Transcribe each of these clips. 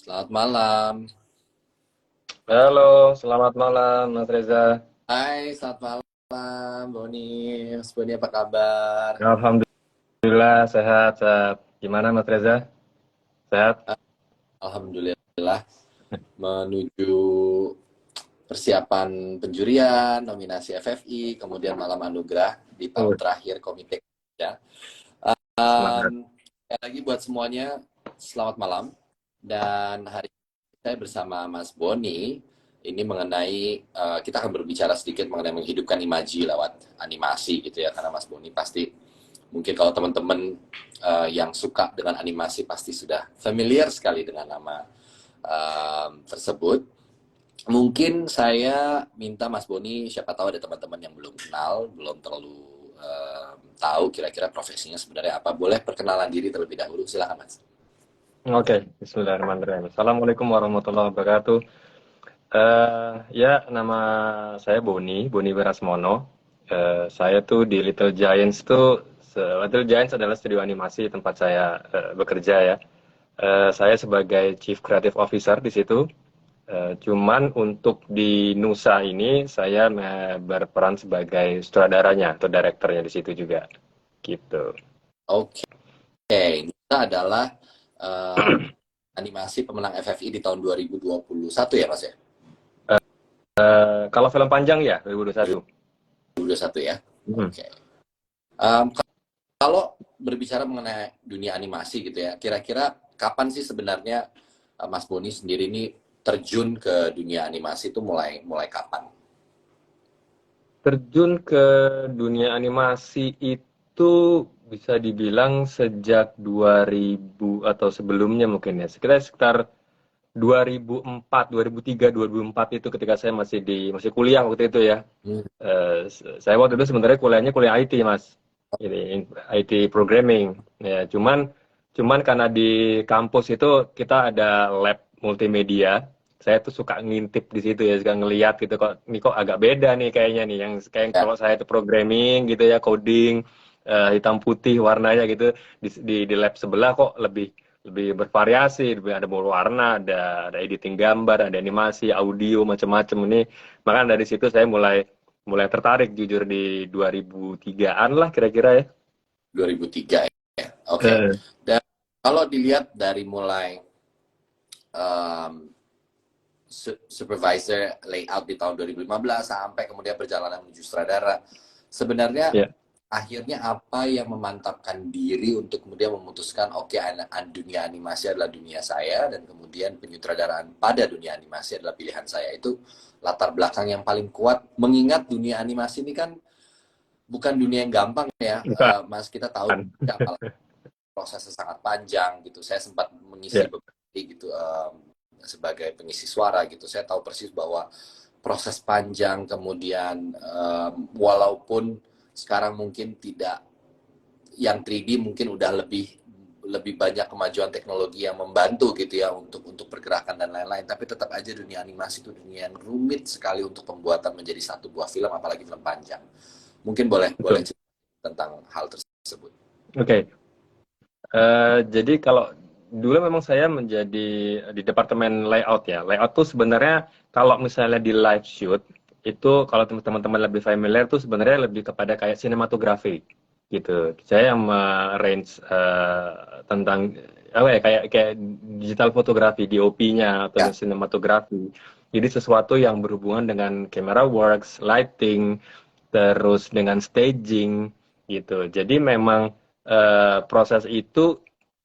Selamat malam. Halo, selamat malam Mas Reza. Hai, selamat malam, Boni. Mas Boni apa kabar? Alhamdulillah sehat, sehat. Gimana Mas Reza? Sehat? Alhamdulillah, menuju persiapan penjurian, nominasi FFI, kemudian malam anugerah di tahun Oh, terakhir Komite ya. semangat. Sekali lagi buat semuanya, selamat malam. Dan hari ini saya bersama Mas Boni, ini mengenai, kita akan berbicara sedikit mengenai menghidupkan imaji lewat animasi gitu ya, karena Mas Boni pasti mungkin kalau teman-teman yang suka dengan animasi pasti sudah familiar sekali dengan nama tersebut. Mungkin saya minta Mas Boni, siapa tahu ada teman-teman yang belum kenal, belum terlalu tahu kira-kira profesinya sebenarnya apa. Boleh perkenalan diri terlebih dahulu, silakan Mas. Oke, Bismillahirrahmanirrahim. Assalamualaikum warahmatullahi wabarakatuh. Ya, nama saya Boni Werasmono. Saya tuh di Little Giants Little Giants adalah studio animasi tempat saya bekerja ya. Saya sebagai Chief Creative Officer di situ. Cuman untuk di Nusa ini saya berperan sebagai sutradaranya atau direkturnya di situ juga, gitu. Oke, ini adalah eh, animasi pemenang FFI di tahun 2021 ya Mas ya? Kalau film panjang ya 2021. 2021 ya? Mhm. Oke. Em, Kalau berbicara mengenai dunia animasi gitu ya, kira-kira kapan sih sebenarnya Mas Boni sendiri ini terjun ke dunia animasi itu mulai mulai kapan? Terjun ke dunia animasi itu bisa dibilang sejak 2000 atau sebelumnya mungkin ya. Sekitar 2004, 2003, 2004 itu ketika saya masih kuliah waktu itu ya. Hmm, Saya waktu itu sebenarnya kuliahnya kuliah IT mas, ini IT programming. Ya, cuman karena di kampus itu kita ada lab multimedia. Saya tuh suka ngintip di situ ya, suka ngeliat gitu kok, ini kok agak beda nih kayaknya nih. Yang kayak ya, kalau saya itu programming gitu ya, coding, hitam putih warnanya gitu, di lab sebelah kok lebih lebih bervariasi, ada berwarna, ada editing gambar, ada animasi, audio, macam-macam ini. Maka dari situ saya mulai mulai tertarik jujur di 2003-an lah kira-kira ya. 2003 ya. Oke. Eh, Dan kalau dilihat dari mulai em, supervisor layout di tahun 2015 sampai kemudian perjalanan menuju sutradara, sebenarnya ya, akhirnya apa yang memantapkan diri untuk kemudian memutuskan oke dunia animasi adalah dunia saya dan kemudian penyutradaraan pada dunia animasi adalah pilihan saya, itu latar belakang yang paling kuat mengingat dunia animasi ini kan bukan dunia yang gampang ya, bukan. Mas, kita tahu apalagi prosesnya sangat panjang gitu. Saya sempat mengisi Ya, beberapa gitu sebagai pengisi suara gitu. Saya tahu persis bahwa proses panjang kemudian walaupun sekarang mungkin tidak yang 3D mungkin udah lebih lebih banyak kemajuan teknologi yang membantu gitu ya untuk pergerakan dan lain-lain, tapi tetap aja dunia animasi itu dunia yang rumit sekali untuk pembuatan menjadi satu buah film, apalagi film panjang. Mungkin boleh boleh betul. cerita tentang hal tersebut. Oke. Jadi kalau dulu memang saya menjadi di departemen layout ya. Layout tuh sebenarnya kalau misalnya di live shoot itu kalau teman-teman lebih familiar tuh sebenarnya lebih kepada kayak sinematografi gitu. Saya yang range tentang apa ya kayak kayak digital fotografi, DOP-nya atau Ya, sinematografi. Jadi sesuatu yang berhubungan dengan camera works, lighting, terus dengan staging gitu. Jadi memang proses itu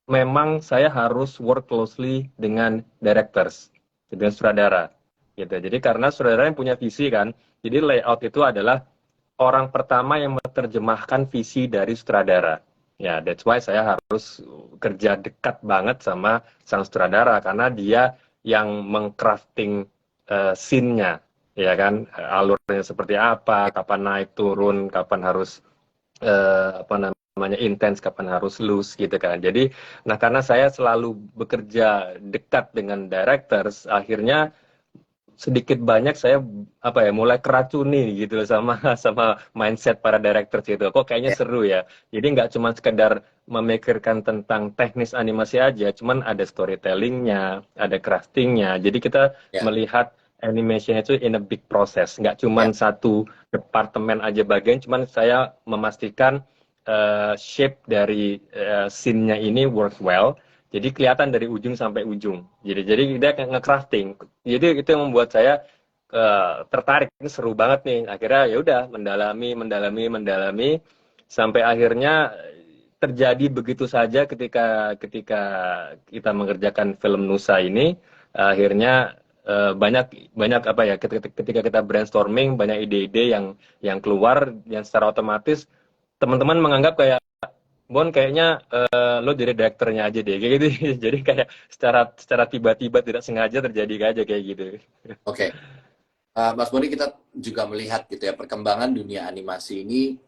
memang saya harus work closely dengan directors, dengan sutradara gitu. Jadi karena sutradara yang punya visi kan, jadi layout itu adalah orang pertama yang menerjemahkan visi dari sutradara. Ya, that's why saya harus kerja dekat banget sama sang sutradara karena dia yang mengcrafting scene-nya, ya kan, alurnya seperti apa, kapan naik turun, kapan harus apa namanya intens, kapan harus loose gitu kan. Jadi, nah karena saya selalu bekerja dekat dengan directors, akhirnya sedikit banyak saya apa ya mulai keracuni gitu loh sama sama mindset para director gitu. Kok kayaknya Ya, seru ya. Jadi nggak cuma sekedar memikirkan tentang teknis animasi aja, cuman ada storytellingnya, ada craftingnya. Jadi kita ya, melihat animation itu in a big process, nggak ya, cuman satu departemen aja bagian, cuman saya memastikan shape dari scene-nya ini work well. Jadi kelihatan dari ujung sampai ujung. Jadi dia kayak nge-crafting. Jadi itu yang membuat saya tertarik. Ini seru banget nih. Akhirnya ya udah mendalami sampai akhirnya terjadi begitu saja ketika ketika kita mengerjakan film Nusa ini. Akhirnya banyak banyak apa ya ketika kita brainstorming banyak ide-ide yang keluar yang secara otomatis teman-teman menganggap kayak Bon kayaknya lo jadi direkturnya aja deh kayak gitu. Jadi kayak secara secara tiba-tiba tidak sengaja terjadi aja kayak gitu. oke. Mas Boni, kita juga melihat gitu ya perkembangan dunia animasi ini,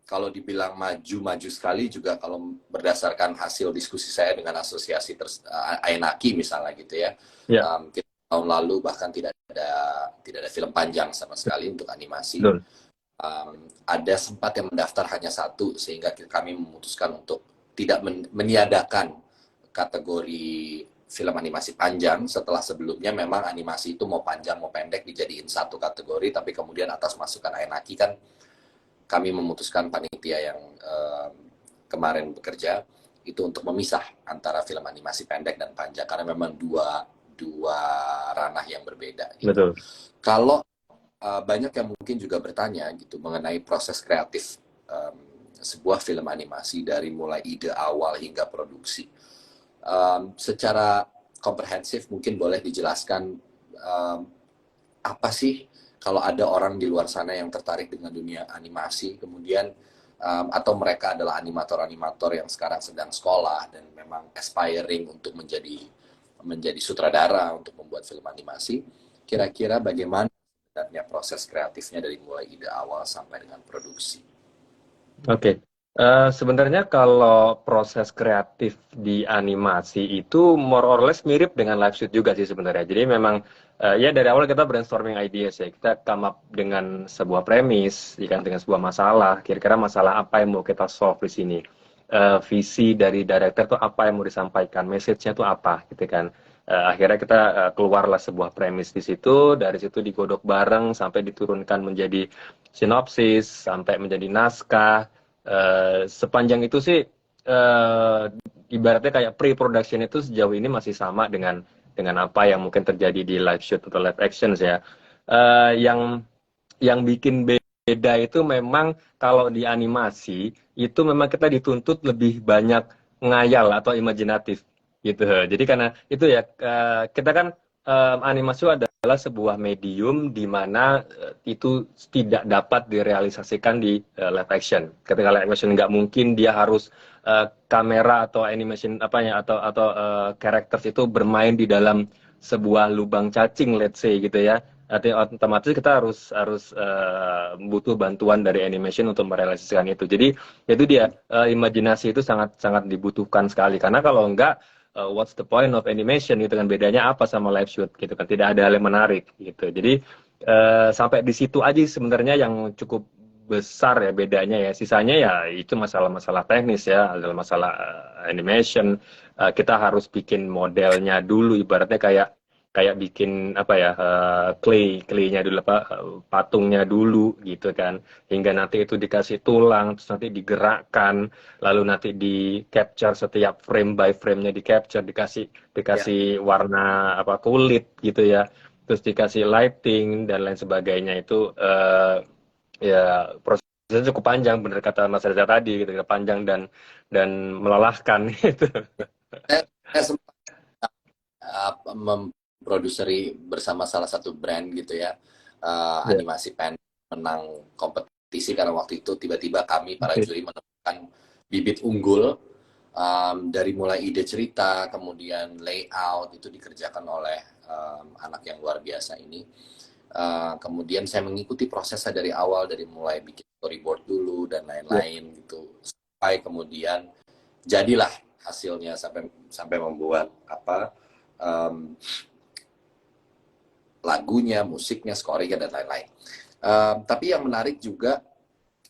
kalau dibilang maju-maju sekali juga kalau berdasarkan hasil diskusi saya dengan asosiasi Aenaki misalnya gitu ya. Ya, Kita tahun lalu bahkan tidak ada film panjang sama sekali untuk animasi. betul. Ada sempat yang mendaftar hanya satu sehingga kami memutuskan untuk tidak meniadakan kategori film animasi panjang setelah sebelumnya memang animasi itu mau panjang mau pendek dijadiin satu kategori, tapi kemudian atas masukan Aenaki kan kami memutuskan panitia yang kemarin bekerja itu untuk memisah antara film animasi pendek dan panjang karena memang dua dua ranah yang berbeda gitu. Betul. Kalau banyak yang mungkin juga bertanya gitu mengenai proses kreatif sebuah film animasi dari mulai ide awal hingga produksi. Secara komprehensif mungkin boleh dijelaskan um, apa sih kalau ada orang di luar sana yang tertarik dengan dunia animasi, kemudian atau mereka adalah animator-animator yang sekarang sedang sekolah dan memang aspiring untuk menjadi sutradara untuk membuat film animasi, kira-kira bagaimana sebenarnya proses kreatifnya dari mulai ide awal sampai dengan produksi? Oke. Sebenarnya kalau proses kreatif di animasi itu more or less mirip dengan live shoot juga sih sebenarnya. Jadi memang ya dari awal kita brainstorming ideas ya. Kita come up dengan sebuah premis, ya kan, dengan sebuah masalah. Kira-kira masalah apa yang mau kita solve di sini. Visi dari director tuh apa yang mau disampaikan, message-nya tuh apa gitu kan. Akhirnya kita keluarlah sebuah premis di situ, dari situ digodok bareng sampai diturunkan menjadi sinopsis, sampai menjadi naskah. Sepanjang itu sih ibaratnya kayak pre-production itu sejauh ini masih sama dengan apa yang mungkin terjadi di live shoot atau live actions ya. Yang bikin beda itu memang kalau di animasi itu memang kita dituntut lebih banyak ngayal atau imajinatif gitu. Jadi karena itu ya kita kan animasi adalah sebuah medium di mana itu tidak dapat direalisasikan di live action. Ketika live action nggak mungkin dia harus kamera atau animation apanya atau characters itu bermain di dalam sebuah lubang cacing, let's say gitu ya. Artinya otomatis kita harus butuh bantuan dari animation untuk merealisasikan itu. Jadi itu dia imajinasi itu sangat sangat dibutuhkan sekali karena kalau enggak what's the point of animation gitu kan, bedanya apa sama live shoot gitu kan, tidak ada hal yang menarik gitu. Jadi sampai di situ aja sebenarnya yang cukup besar ya bedanya ya. Sisanya ya itu masalah-masalah teknis ya, adalah masalah animation. Kita harus bikin modelnya dulu ibaratnya kayak kayak bikin apa ya claynya dulu apa patungnya dulu gitu kan, hingga nanti itu dikasih tulang terus nanti digerakkan lalu nanti di capture setiap frame by frame-nya, di capture dikasih Ya, dikasih warna apa kulit gitu ya, terus dikasih lighting dan lain sebagainya. Itu ya prosesnya cukup panjang, bener kata Mas Reza tadi gitu, panjang dan melelahkan gitu. saya sempat memproduseri bersama salah satu brand gitu ya, Ya, animasi pendek menang kompetisi karena waktu itu tiba-tiba kami para oke. juri menemukan bibit unggul, dari mulai ide cerita kemudian layout itu dikerjakan oleh anak yang luar biasa ini. Kemudian saya mengikuti prosesnya dari awal, dari mulai bikin storyboard dulu dan Ya, lain-lain gitu sampai kemudian jadilah hasilnya sampai sampai membuat apa, um, lagunya, musiknya, scoringnya, dan lain-lain. Tapi yang menarik juga,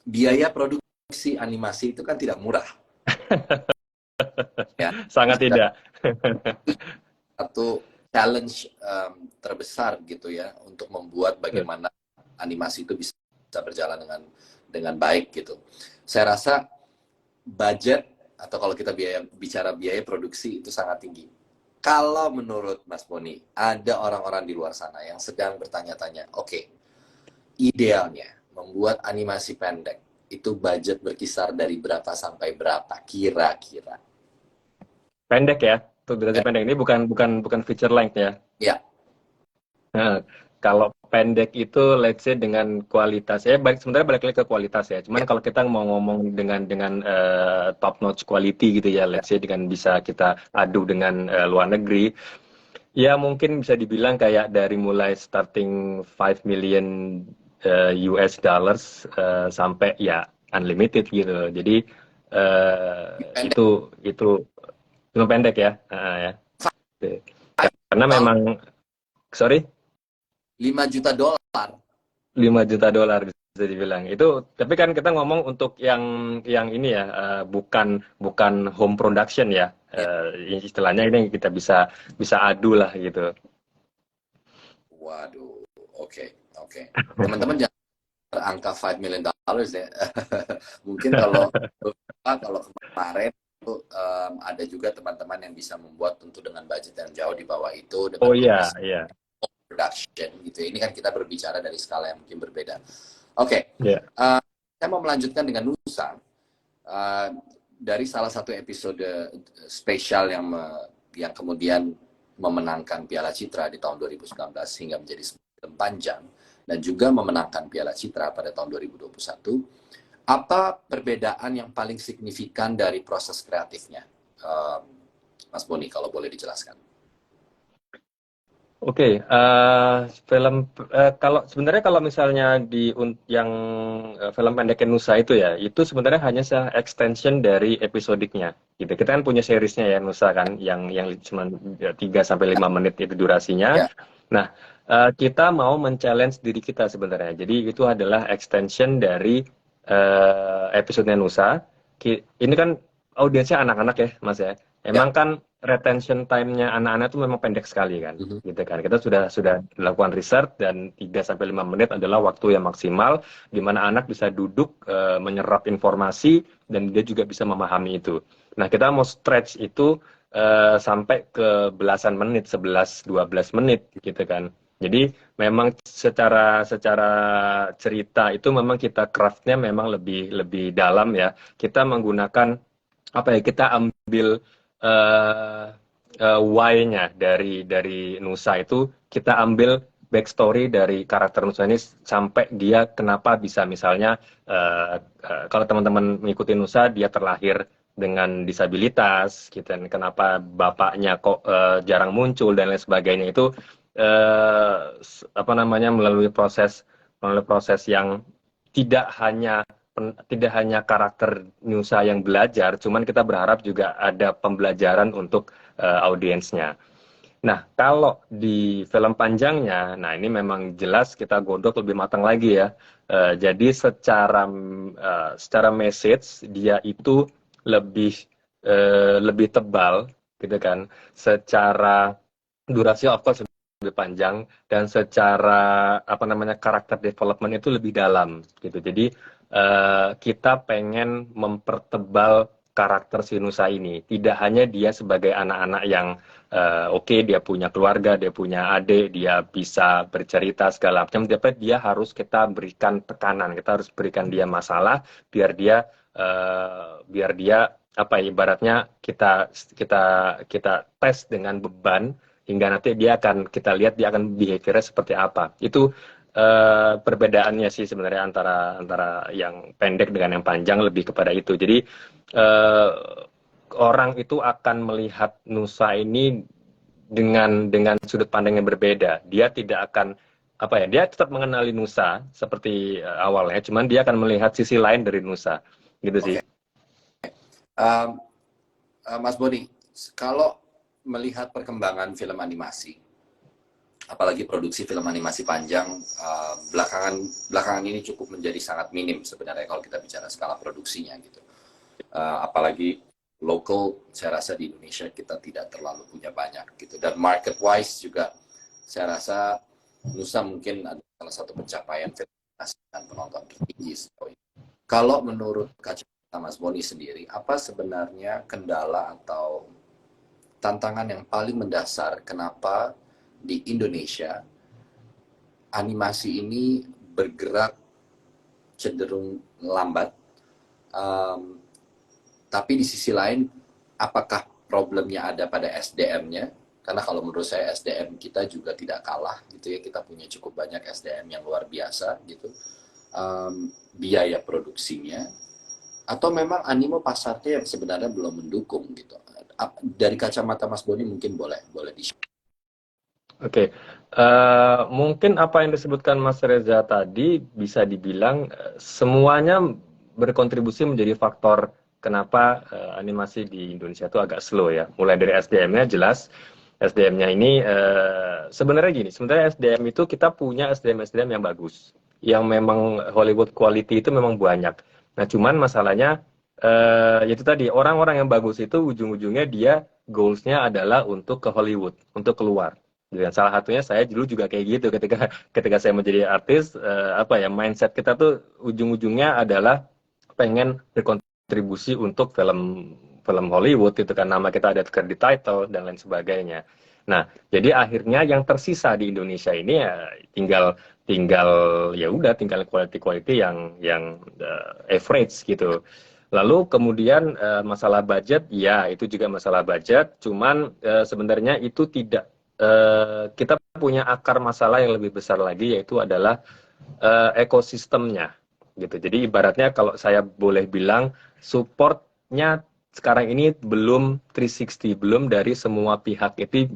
biaya produksi animasi itu kan tidak murah. Ya, Sangat tidak. satu challenge terbesar gitu ya untuk membuat bagaimana animasi itu bisa berjalan dengan baik gitu. Saya rasa budget atau kalau kita bicara biaya produksi itu sangat tinggi. Kalau menurut Mas Boni, ada orang-orang di luar sana yang sedang bertanya-tanya, oke, idealnya membuat animasi pendek itu budget berkisar dari berapa sampai berapa kira-kira? Pendek ya, tuh durasi Ya, pendek ini bukan feature length ya. ya. Nah, kalau pendek itu let's say dengan kualitas ya sebenarnya balik lagi ke kualitas ya. Cuman Ya. kalau kita mau ngomong dengan top notch quality gitu ya, Ya. let's say dengan bisa kita adu dengan luar negeri, ya mungkin bisa dibilang kayak dari mulai starting 5 million US dollars sampai ya unlimited gitu. Jadi Pendek itu cuma pendek ya. Ya. Karena dolar, memang sorry 5 juta dolar. 5 juta dolar bisa dibilang itu, tapi kan kita ngomong untuk yang ini ya, bukan home production ya. Ya. Istilahnya ini kita bisa adu lah gitu. Waduh, oke, oke. Teman-teman jangan angka 5 million dollars ya. Mungkin kalau kemarin itu ada juga teman-teman yang bisa membuat tentu dengan budget yang jauh di bawah itu dengan Oh iya lukisan iya production gitu. Ini kan kita berbicara dari skala yang mungkin berbeda. Oke, iya. saya mau melanjutkan dengan Nusa. Dari salah satu episode spesial yang kemudian memenangkan Piala Citra di tahun 2019 hingga menjadi film panjang dan juga memenangkan Piala Citra pada tahun 2021. Apa perbedaan yang paling signifikan dari proses kreatifnya, Mas Boni, kalau boleh dijelaskan? Oke, kalau sebenarnya kalau misalnya yang film pendek Nusa itu ya, itu sebenarnya hanya extension dari episodiknya. Gitu. Kita kan punya seriesnya ya Nusa kan, yang cuma 3 sampai 5 menit itu durasinya. Ya. Nah, kita mau men-challenge diri kita sebenarnya. Jadi itu adalah extension dari episodenya Nusa. Ini kan audiensnya anak-anak ya, Mas ya. Ya. Emang kan retention time-nya anak-anak itu memang pendek sekali kan, Mhm. gitu kan. Kita sudah lakukan riset dan 3 sampai 5 menit adalah waktu yang maksimal di mana anak bisa duduk menyerap informasi dan dia juga bisa memahami itu. Nah, kita mau stretch itu sampai ke belasan menit, 11 12 menit gitu kan. Jadi memang secara cerita itu memang kita craftnya memang lebih dalam ya. Kita menggunakan apa ya? Kita ambil why-nya dari Nusa itu, kita ambil backstory dari karakter Nusa ini sampai dia kenapa bisa misalnya kalau teman-teman mengikuti Nusa dia terlahir dengan disabilitas gitu, dan kenapa bapaknya kok jarang muncul dan lain sebagainya itu apa namanya melalui proses yang tidak hanya karakter Nusa yang belajar, cuman kita berharap juga ada pembelajaran untuk audiensnya. Nah, kalau di film panjangnya, nah ini memang jelas kita godok lebih matang lagi ya. Jadi secara message dia itu lebih lebih tebal gitu kan. Secara durasi of course lebih panjang dan secara apa namanya karakter development itu lebih dalam gitu. Jadi kita pengen mempertebal karakter si Nusa ini. Tidak hanya dia sebagai anak-anak yang oke, dia punya keluarga, dia punya adik, dia bisa bercerita segala macam, tapi dia harus kita berikan tekanan, kita harus berikan dia masalah biar dia apa ya, ibaratnya kita tes dengan beban hingga nanti kita lihat dia akan behaviornya seperti apa. Itu perbedaannya sih sebenarnya antara yang pendek dengan yang panjang lebih kepada itu. Jadi orang itu akan melihat Nusa ini dengan sudut pandang yang berbeda. Dia tidak akan apa ya? Dia tetap mengenali Nusa seperti awalnya, cuman dia akan melihat sisi lain dari Nusa, gitu sih. Oke. Mas Boni, kalau melihat perkembangan film animasi, apalagi produksi film animasi panjang belakangan ini cukup menjadi sangat minim sebenarnya kalau kita bicara skala produksinya gitu. Apalagi local, saya rasa di Indonesia kita tidak terlalu punya banyak gitu. Dan market wise juga saya rasa Nusa mungkin adalah salah satu pencapaian film dan penonton tertinggi sejauh ini. Kalau menurut kacamata Mas Boni sendiri, apa sebenarnya kendala atau tantangan yang paling mendasar kenapa di Indonesia animasi ini bergerak cenderung lambat, tapi di sisi lain apakah problemnya ada pada SDM-nya? Karena kalau menurut saya SDM kita juga tidak kalah gitu ya, kita punya cukup banyak SDM yang luar biasa gitu, biaya produksinya, atau memang animo pasarnya yang sebenarnya belum mendukung gitu. Dari kacamata Mas Boni mungkin boleh di-share. Oke, mungkin apa yang disebutkan Mas Reza tadi bisa dibilang semuanya berkontribusi menjadi faktor kenapa animasi di Indonesia itu agak slow ya. Mulai dari SDM-nya jelas, SDM-nya ini sebenarnya gini, sebenarnya SDM itu kita punya SDM-SDM yang bagus, yang memang Hollywood quality itu memang banyak. Nah, cuman masalahnya itu tadi orang-orang yang bagus itu ujung-ujungnya dia goals-nya adalah untuk ke Hollywood, untuk keluar. Dan salah satunya saya dulu juga kayak gitu ketika saya menjadi artis, apa ya, mindset kita tuh ujung-ujungnya adalah pengen berkontribusi untuk film film Hollywood itu kan, nama kita ada credit title dan lain sebagainya. Nah, jadi akhirnya yang tersisa di Indonesia ini ya tinggal tinggal ya udah tinggal quality yang average gitu. Lalu kemudian masalah budget, ya itu juga masalah budget. Cuman sebenarnya itu tidak kita punya akar masalah yang lebih besar lagi, yaitu adalah ekosistemnya gitu. Jadi ibaratnya kalau saya boleh bilang supportnya sekarang ini belum 360, belum dari semua pihak itu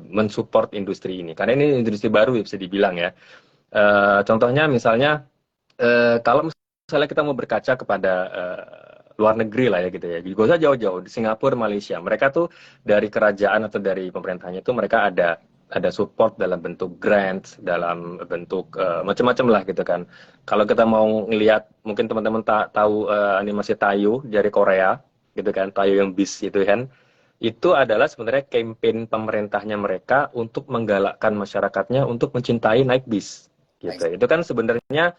mensupport industri ini. Karena ini industri baru ya bisa dibilang ya. Contohnya misalnya kalau misalnya kita mau berkaca kepada luar negeri lah ya gitu ya, gak usah jauh-jauh, di Singapura, Malaysia, mereka tuh dari kerajaan atau dari pemerintahnya itu mereka ada support dalam bentuk grant, dalam bentuk macam-macam lah gitu kan. Kalau kita mau ngelihat, mungkin teman-teman tahu animasi Tayo dari Korea gitu kan, Tayo yang Beast itu kan, itu adalah sebenarnya campaign pemerintahnya mereka untuk menggalakkan masyarakatnya untuk mencintai naik bis gitu. Itu kan sebenarnya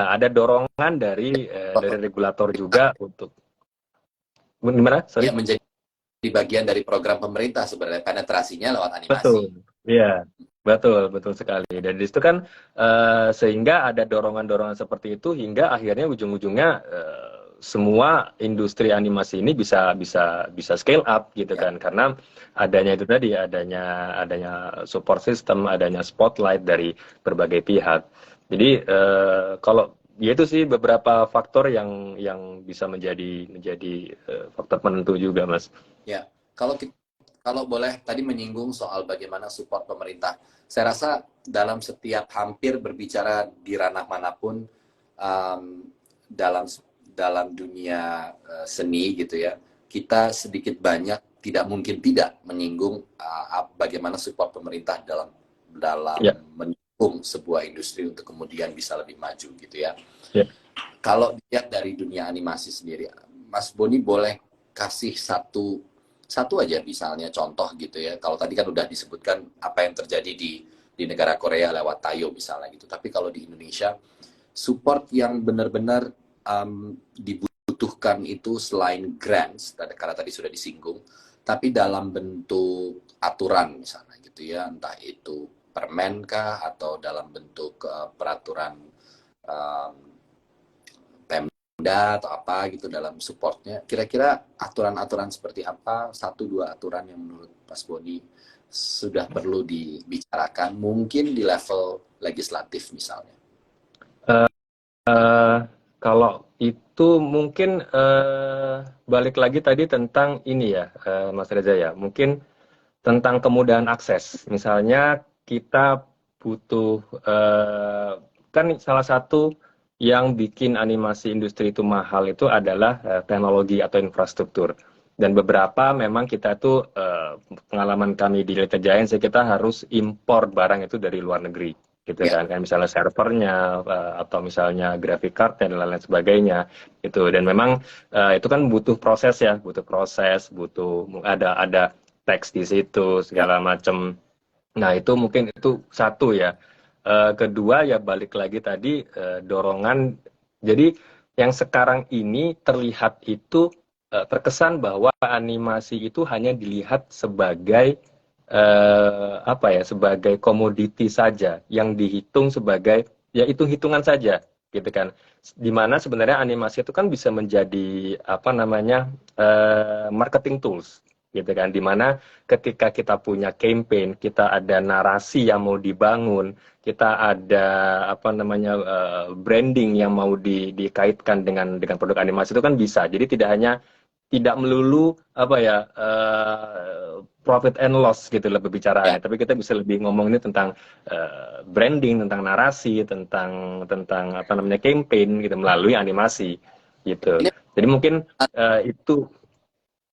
ada dorongan dari regulator juga untuk gimana? Ya, Sorry. menjadi bagian dari program pemerintah sebenarnya, penetrasinya lewat animasi. Betul. Iya, betul sekali. Dan di situ kan sehingga ada dorongan-dorongan seperti itu hingga akhirnya ujung-ujungnya semua industri animasi ini bisa scale up gitu Ya. kan, karena adanya itu tadi, adanya support system, adanya spotlight dari berbagai pihak. Jadi kalau ya itu sih beberapa faktor yang bisa menjadi faktor penentu juga, Mas. Ya, kalau boleh tadi menyinggung soal bagaimana support pemerintah. Saya rasa dalam setiap hampir berbicara di ranah manapun, dalam dalam dunia seni gitu ya, kita sedikit banyak tidak mungkin tidak menyinggung bagaimana support pemerintah dalam Ya, mendukung sebuah industri untuk kemudian bisa lebih maju gitu ya. ya. Kalau dilihat dari dunia animasi sendiri, Mas Boni boleh kasih satu aja misalnya contoh gitu ya. Kalau tadi kan udah disebutkan apa yang terjadi di negara Korea lewat Tayo misalnya gitu. Tapi kalau di Indonesia, support yang benar-benar dibutuhkan itu selain grants, karena tadi sudah disinggung, tapi dalam bentuk aturan misalnya gitu ya, entah itu permen kah atau dalam bentuk peraturan um, Pemda atau apa gitu dalam supportnya. Kira-kira aturan-aturan seperti apa, satu dua aturan yang menurut Mas Boni sudah perlu dibicarakan, mungkin di level legislatif misalnya. Kalau itu mungkin balik lagi tadi tentang ini ya, Mas Reza ya, mungkin tentang kemudahan akses. Misalnya kita butuh kan salah satu yang bikin animasi industri itu mahal itu adalah teknologi atau infrastruktur. Dan beberapa memang kita tuh pengalaman kami di Little Giants ya, kita harus impor barang itu dari luar negeri gitu Ya. kan, kayak misalnya servernya atau misalnya graphic card dan lain-lain sebagainya itu. Dan memang itu kan butuh proses ya, butuh ada teks di situ Ya. segala macam. Nah, itu mungkin itu satu ya. Kedua ya balik lagi tadi, dorongan. Jadi yang sekarang ini terlihat itu terkesan bahwa animasi itu hanya dilihat sebagai apa ya, sebagai komoditi saja yang dihitung sebagai ya hitung-hitungan saja gitu kan. Dimana sebenarnya animasi itu kan bisa menjadi apa namanya, marketing tools gitu kan, dimana ketika kita punya campaign, kita ada narasi yang mau dibangun, kita ada apa namanya, branding yang mau dikaitkan dengan produk animasi itu kan bisa. Jadi tidak melulu apa ya, profit and loss gitu lah Ya. pembicaraannya, tapi kita bisa lebih ngomong ini tentang branding, tentang narasi, tentang apa namanya, campaign gitu melalui animasi gitu. Ini, Jadi mungkin itu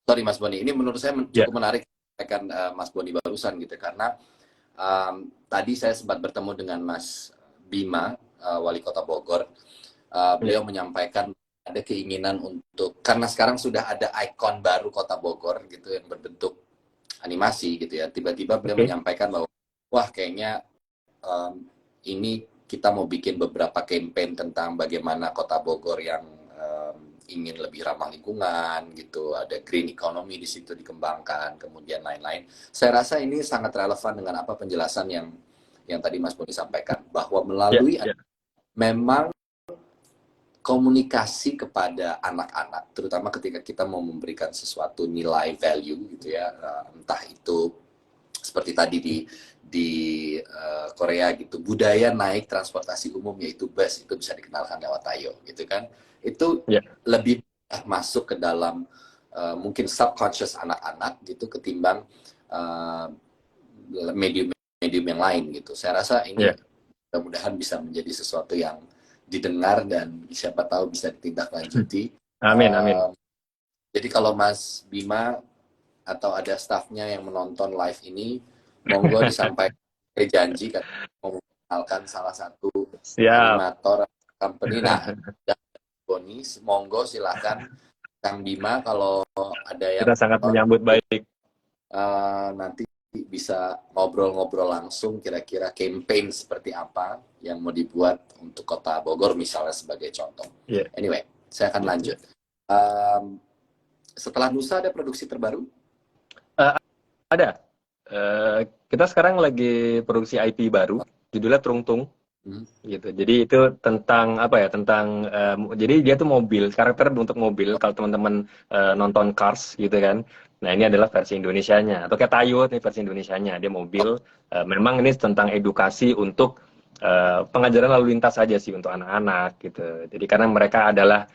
sorry Mas Boni, ini menurut saya ya. cukup menarik kan Mas Boni barusan gitu, karena tadi saya sempat bertemu dengan Mas Bima, Wali Kota Bogor. Ya. Beliau menyampaikan ada keinginan untuk, karena sekarang sudah ada ikon baru Kota Bogor gitu yang berbentuk animasi gitu ya. Tiba-tiba beliau Oke. menyampaikan bahwa wah kayaknya ini kita mau bikin beberapa campaign tentang bagaimana Kota Bogor yang ingin lebih ramah lingkungan gitu, ada green economy di situ dikembangkan, kemudian lain-lain. Saya rasa ini sangat relevan dengan apa penjelasan yang tadi Mas Boni sampaikan, bahwa Ya, melalui ya. memang komunikasi kepada anak-anak, terutama ketika kita mau memberikan sesuatu nilai value gitu ya, entah itu seperti tadi di Korea gitu, budaya naik transportasi umum yaitu bus itu bisa dikenalkan lewat Tayo gitu kan, itu Ya. lebih masuk ke dalam mungkin subconscious anak-anak gitu ketimbang uh, medium-medium yang lain gitu. Saya rasa ini Ya. mudah-mudahan bisa menjadi sesuatu yang didengar dan siapa tahu bisa ditindaklanjuti. Amin, amin. Jadi kalau Mas Bima atau ada staffnya yang menonton live ini, monggo disampaikan, janji kan mau mengenalkan salah satu Siap. animator company. Nah, Boni, monggo silakan Kang Bima kalau ada yang Kita sangat nonton menyambut baik. nanti bisa ngobrol-ngobrol langsung kira-kira campaign seperti apa yang mau dibuat untuk Kota Bogor misalnya sebagai contoh. Ya. Anyway, saya akan lanjut. Setelah Nusa ada produksi terbaru? Ada. Kita sekarang lagi produksi IP baru, judulnya Trung Tung. Gitu. Jadi itu tentang apa ya? Tentang jadi dia tuh mobil, karakter untuk mobil. Kalau teman-teman nonton Cars gitu kan. Nah, ini adalah versi Indonesianya atau kayak Tayo nih versi Indonesianya. Dia mobil. Memang ini tentang edukasi untuk pengajaran lalu lintas saja sih untuk anak-anak gitu. Jadi karena mereka adalah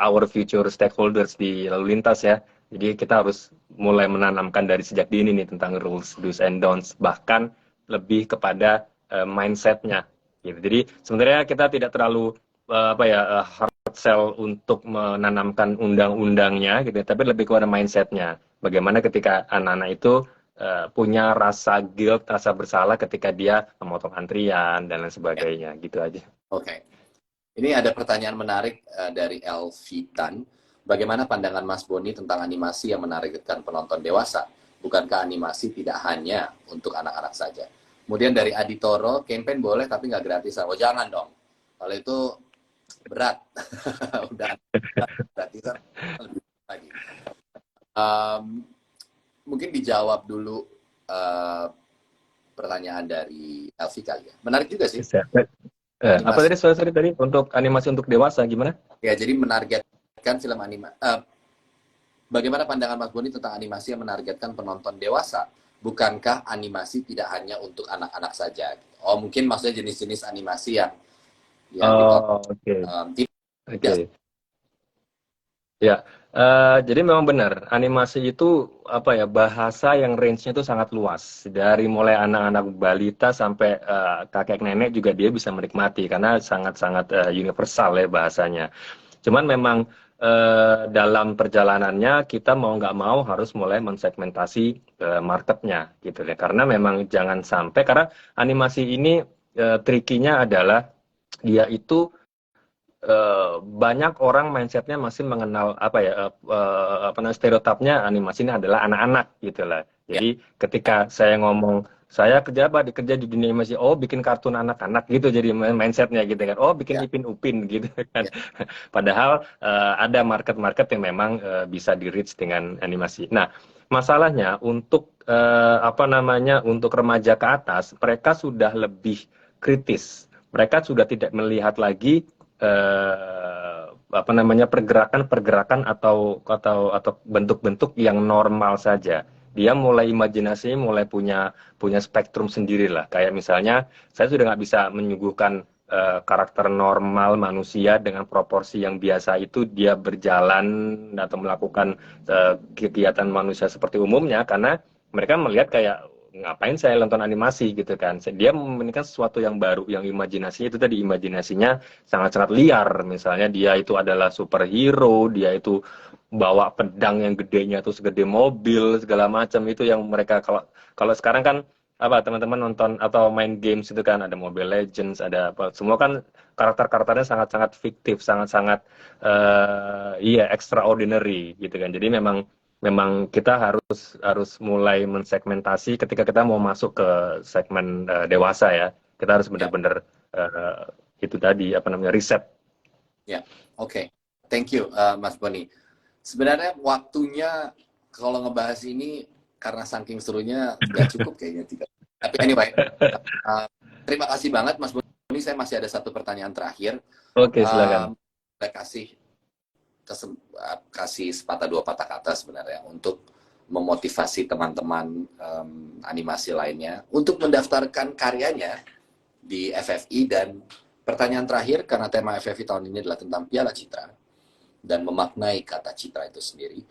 our future stakeholders di lalu lintas ya. Jadi kita harus mulai menanamkan dari sejak dini nih tentang rules, do's and don'ts, bahkan lebih kepada mindsetnya gitu. Jadi sebenarnya kita tidak terlalu apa ya, hard sell untuk menanamkan undang-undangnya gitu, tapi lebih kepada mindsetnya. Bagaimana ketika anak-anak itu punya rasa guilt, rasa bersalah ketika dia memotong antrian dan lain Ya. sebagainya, gitu aja. Oke. Ini ada pertanyaan menarik dari Elvitan. Bagaimana pandangan Mas Boni tentang animasi yang menargetkan penonton dewasa? Bukankah animasi tidak hanya untuk anak-anak saja? Kemudian dari Aditoro, campaign boleh tapi nggak gratisan. Oh jangan dong. Kalau itu berat. Udah gratisan lebih lagi. Mungkin dijawab dulu pertanyaan dari Elvi kali ya. Menarik juga sih. Bisa. Apa Animasi. tadi, sorry tadi untuk animasi untuk dewasa gimana? Ya, jadi menargetkan film animasi. Bagaimana pandangan Mas Boni tentang animasi yang menargetkan penonton dewasa? Bukankah animasi tidak hanya untuk anak-anak saja? Oh, mungkin maksudnya jenis-jenis animasi yang ditonton Oh, oke. tidak. Oke. Ya, jadi memang benar, animasi itu apa ya, bahasa yang range-nya itu sangat luas. Dari mulai anak-anak balita sampai kakek nenek juga dia bisa menikmati karena sangat-sangat universal ya bahasanya. Cuman memang dalam perjalanannya kita mau nggak mau harus mulai mensegmentasi marketnya gitu ya. Karena memang jangan sampai, karena animasi ini trikinya adalah dia itu banyak orang mindsetnya masih mengenal apa ya apa namanya, stereotipnya animasi ini adalah anak-anak gitu lah. Ya, Jadi ketika saya ngomong saya kerja apa kerja di dunia animasi, oh bikin kartun anak-anak gitu, jadi mindsetnya gitu kan, oh bikin ya, Ipin Upin gitu kan. ya. Padahal ada market-market yang memang bisa di reach dengan animasi. Nah, masalahnya untuk apa namanya, untuk remaja ke atas mereka sudah lebih kritis, mereka sudah tidak melihat lagi apa namanya, pergerakan-pergerakan atau bentuk-bentuk yang normal saja. Dia mulai imajinasinya mulai punya spektrum sendiri lah. Kayak misalnya saya sudah nggak bisa menyuguhkan karakter normal manusia dengan proporsi yang biasa itu dia berjalan atau melakukan kegiatan manusia seperti umumnya, karena mereka melihat kayak ngapain saya nonton animasi gitu kan. Dia menemukan sesuatu yang baru, yang imajinasinya itu tadi, imajinasinya sangat-sangat liar. Misalnya dia itu adalah superhero, dia itu bawa pedang yang gedenya itu segede mobil, segala macam. Itu yang mereka, kalau kalau sekarang kan apa, teman-teman nonton atau main games itu kan ada Mobile Legends, ada apa, semua kan karakter-karakternya sangat-sangat fiktif, sangat-sangat iya extraordinary gitu kan. Jadi memang memang kita harus mulai mensegmentasi ketika kita mau masuk ke segmen dewasa ya. Kita harus Ya, benar-benar itu tadi apa namanya, riset. ya. Oke. Thank you, Mas Boni. Sebenarnya waktunya kalau ngebahas ini karena saking serunya nggak cukup kayaknya tiga. Tapi anyway, uh, terima kasih banget Mas Boni. Saya masih ada satu pertanyaan terakhir. Oke, silakan. Saya kasih sepatah dua patah kata sebenarnya untuk memotivasi teman-teman animasi lainnya untuk mendaftarkan karyanya di FFI. Dan pertanyaan terakhir, karena tema FFI tahun ini adalah tentang Piala Citra dan memaknai kata citra itu sendiri.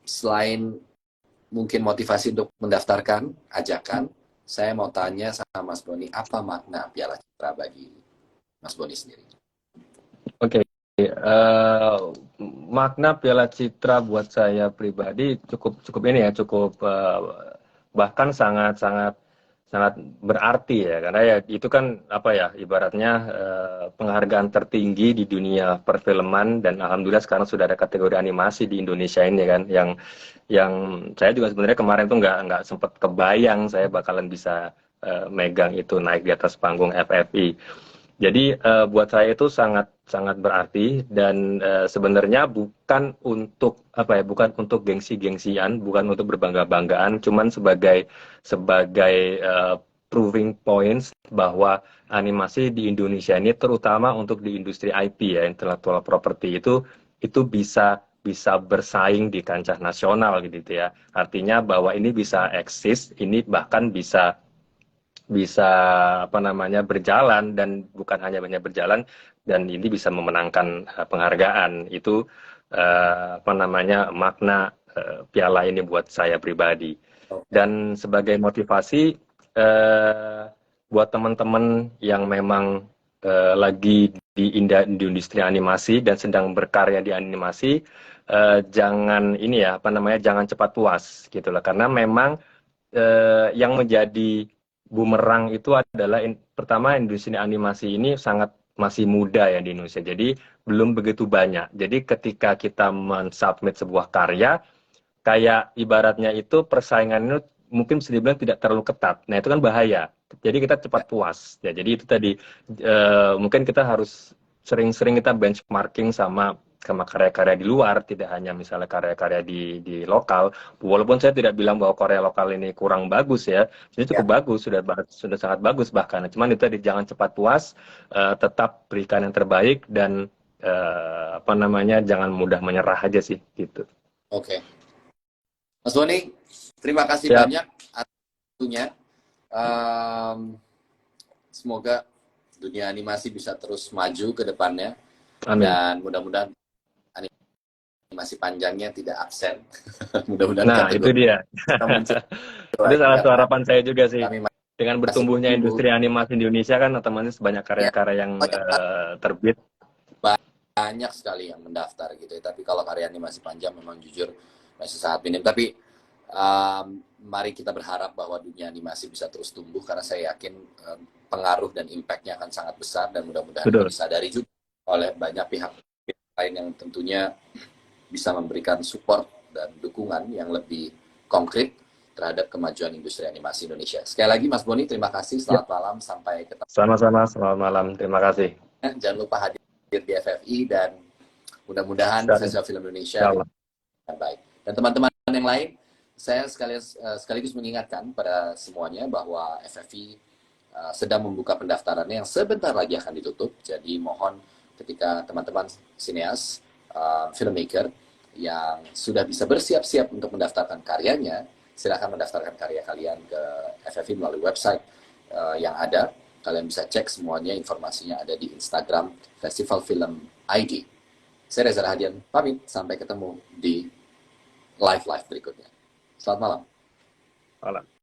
Selain mungkin motivasi untuk mendaftarkan ajakan, saya mau tanya sama Mas Boni, apa makna Piala Citra bagi Mas Boni sendiri? Oke, makna Piala Citra buat saya pribadi cukup ini ya, cukup bahkan sangat berarti ya, karena ya itu kan apa ya, ibaratnya penghargaan tertinggi di dunia perfilman, dan alhamdulillah sekarang sudah ada kategori animasi di Indonesia ini kan, yang saya juga sebenarnya kemarin tuh nggak sempat kebayang saya bakalan bisa megang itu, naik di atas panggung FFI. Jadi buat saya itu sangat sangat berarti, dan sebenarnya bukan untuk apa ya, bukan untuk gengsi-gengsian, bukan untuk berbangga-banggaan, cuman sebagai proving points bahwa animasi di Indonesia ini, terutama untuk di industri IP ya, intellectual property, itu bisa bersaing di kancah nasional gitu ya. Artinya bahwa ini bisa eksis, ini bahkan bisa apa namanya, berjalan, dan bukan hanya banyak berjalan, dan ini bisa memenangkan penghargaan. Itu apa namanya, makna piala ini buat saya pribadi. Oke. Dan sebagai motivasi buat teman-teman yang memang lagi di industri animasi dan sedang berkarya di animasi, jangan ini ya, apa namanya, jangan cepat puas gitu lah, karena memang yang menjadi bumerang itu adalah pertama, industri animasi ini sangat masih muda ya di Indonesia, jadi belum begitu banyak. Jadi ketika kita mensubmit sebuah karya, kayak ibaratnya itu persaingannya mungkin bisa dibilang tidak terlalu ketat. Nah itu kan bahaya. Jadi kita Ya, cepat puas. Ya, jadi itu tadi mungkin kita harus sering-sering kita benchmarking sama karya-karya di luar, tidak hanya misalnya karya-karya di lokal. Walaupun saya tidak bilang bahwa karya lokal ini kurang bagus ya, ini ya. cukup bagus, sudah sangat bagus bahkan. Cuman itu tadi, jangan cepat puas, tetap berikan yang terbaik, dan apa namanya, jangan mudah menyerah aja sih gitu. Oke. Mas Boni, terima kasih Siap. banyak atas waktunya. Semoga dunia animasi bisa terus maju ke depannya, Amin. dan mudah-mudahan animasi panjangnya tidak absen. Mudah-mudahan Nah, itu kategori dia. kita muncul Itu lagi, salah satu karena harapan saya juga sih. kami Dengan masih bertumbuhnya menunggu industri animasi di Indonesia kan otomatis banyak ya, karya-karya yang banyak terbit. banyak sekali yang mendaftar gitu ya. Tapi kalau karya animasi panjang memang jujur masih sangat minim. Tapi mari kita berharap bahwa dunia animasi bisa terus tumbuh karena saya yakin pengaruh dan impact-nya akan sangat besar dan mudah-mudahan itu Betul. disadari juga oleh banyak pihak lain yang tentunya bisa memberikan support dan dukungan yang lebih konkret terhadap kemajuan industri animasi Indonesia. Sekali lagi Mas Boni, terima kasih. Ya, Selamat malam, sampai ketemu. sama-sama. Selamat malam. Terima kasih. Jangan lupa hadir di FFI dan mudah-mudahan Insya Festival Film Indonesia Allah. dengan baik. Dan teman-teman yang lain, saya sekaligus mengingatkan pada semuanya bahwa FFI sedang membuka pendaftarannya yang sebentar lagi akan ditutup. Jadi mohon ketika teman-teman sineas, filmmaker yang sudah bisa bersiap-siap untuk mendaftarkan karyanya, silakan mendaftarkan karya kalian ke FFI melalui website yang ada. Kalian bisa cek semuanya, informasinya ada di Instagram Festival Film ID. Saya Reza Rahadian, pamit. Sampai ketemu di live berikutnya. Selamat malam. Malam.